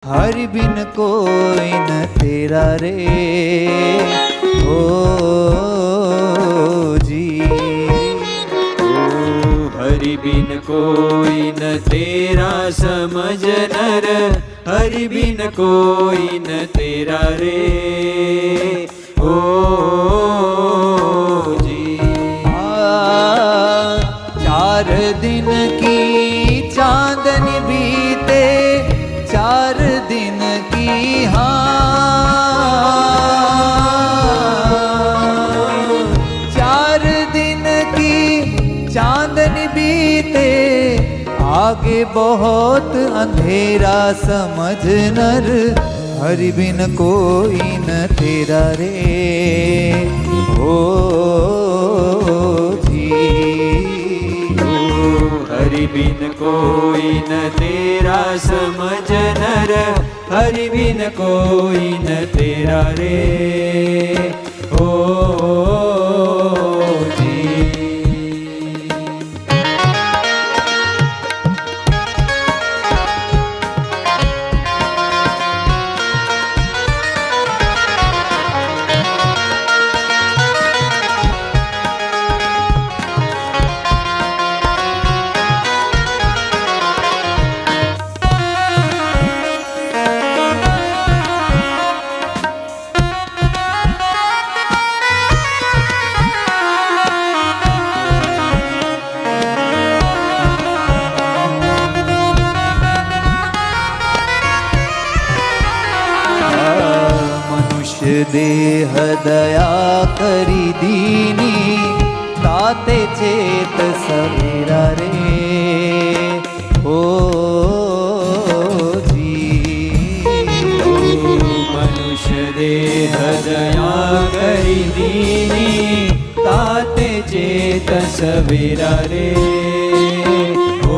हरि बिन कोई न तेरा रे ओ जी। हरि बिन कोई न तेरा समझ नर, हरि बिन कोई न तेरा रे ओ जी। 4 दिन की चांदनी बीते, 4 दिन की हाँ 4 दिन की चांदनी बीते, आगे बहुत अंधेरा समझ नर, हरि बिन कोई न तेरा रे ओ जी। हरि बिन कोई न तेरा समझ नर, हरि बिन कोई न तेरा रे ओ जी। देह दया करी दीनी, ताते चेत सवेरा रे ओ जी। मनुष्य देह दया करी दीनी, ताते चेत सवेरा रे ओ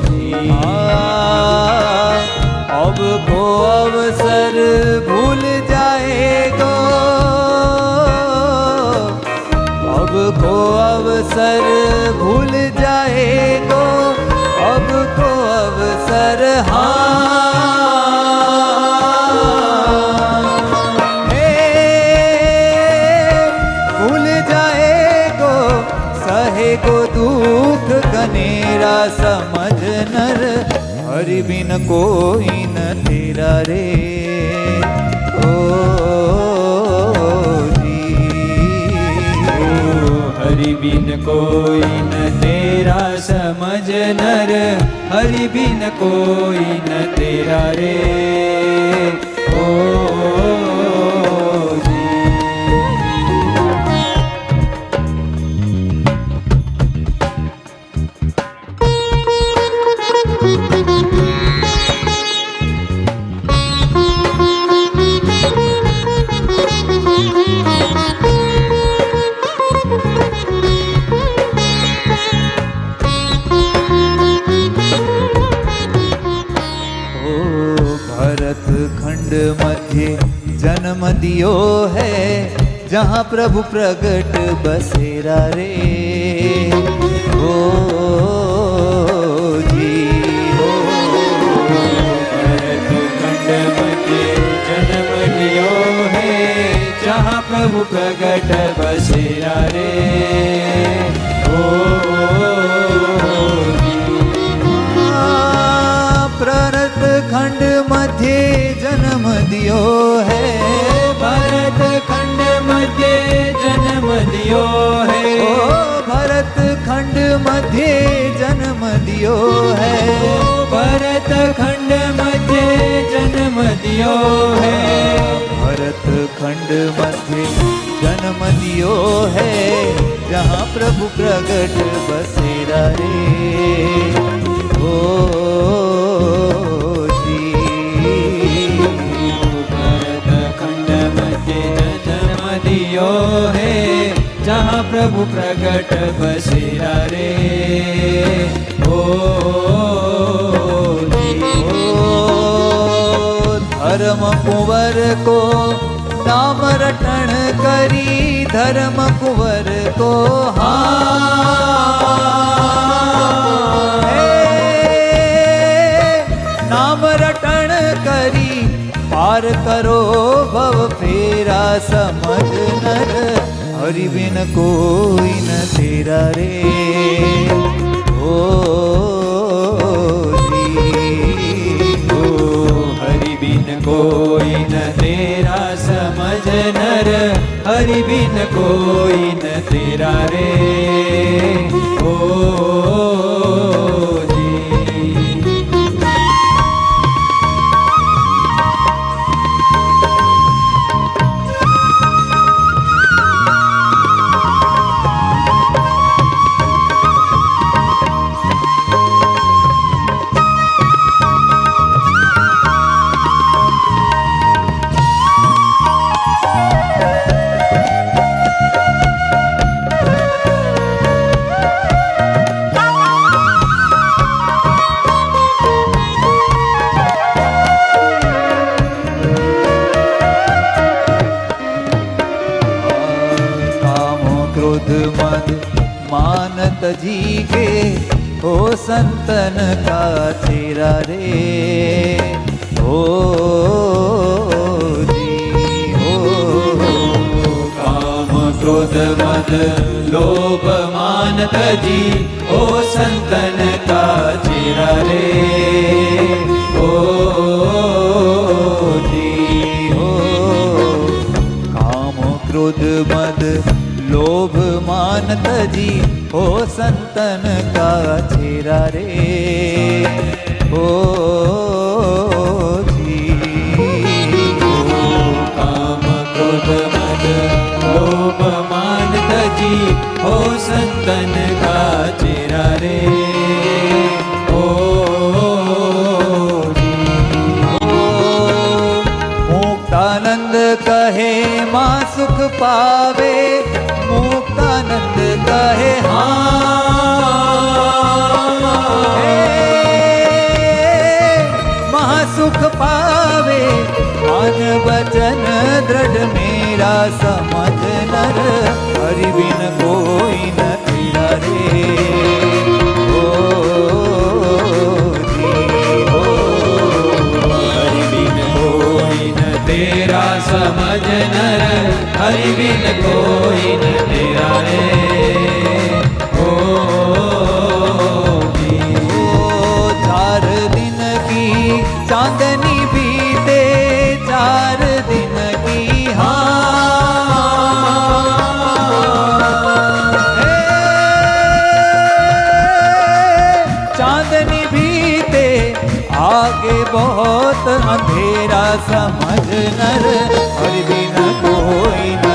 जी। अब को अवसर भूल जाएगो, अब को अवसर भूल जाएगो, अब को अवसर हाँ भूल जाएगो, सहेगो दुख घनेरा समझ नर, हरि बिन कोई न तेरा रे ओ जी। हरि बिन कोई न तेरा समझ नर, हरि बिन कोई न तेरा रे ओ जी। खंड मध्य जन्म दियो है, जहाँ प्रभु प्रगट बसेरा रे ओ जी। भरत खंड मध्य जन्म लियो है, जहाँ प्रभु प्रगट बसेरा रे ओ भरत खंड मध्य जन्म दियो है, भरत खंड मध्य जन्म दियो है ओ भरत खंड मध्य जन्म दियो है, भरत खंड मध्य जन्म दियो है। भरत खंड मध्य जन्म दियो है, जहाँ प्रभु प्रगट बसेरा रे ओ जी। भरत खंड मध्य जन्म दियो है, जहाँ प्रभु प्रगट बसेरा रे ओ धर्म कुंवर को नाम रटन करी, धर्म कुंवर को हाँ नाम रटण करी पार करो भव फेरा समझ नर हरि बिन कोई न तेरा रे ओ हरि बिन कोई न तेरा समझ नर हरि बिन कोई न तेरा रे ओ जी। क्रोध मद मानत जी के हो संतन का चेरा रे हो जी हो काम क्रोध मद लोभ मानत जी ओ संतन का चेरा रे ओ जी हो काम क्रोध मद लोभ मानत जी हो संतन का चेरा रे हो जी ओ काम क्रोध मद लोभ मानत जी हो संतन का चेरा रे ओ जी मुक्तानंद कहे माँ सुख पावे मुक्तानंद कहे महासुख पावे मन वचन दृढ़ मेरा समझ नर हरि बिन कोई न तेरा रे ओ जी ओ हरि बिन कोई न तेरा समझ नर हरि बिन कोई न तेरा रे ओ जी। ओ 4 दिन की चांदनी बीते 4 दिन की चांदनी बीते आगे बहुत अंधेरा समझ नर हरि बिन कोई न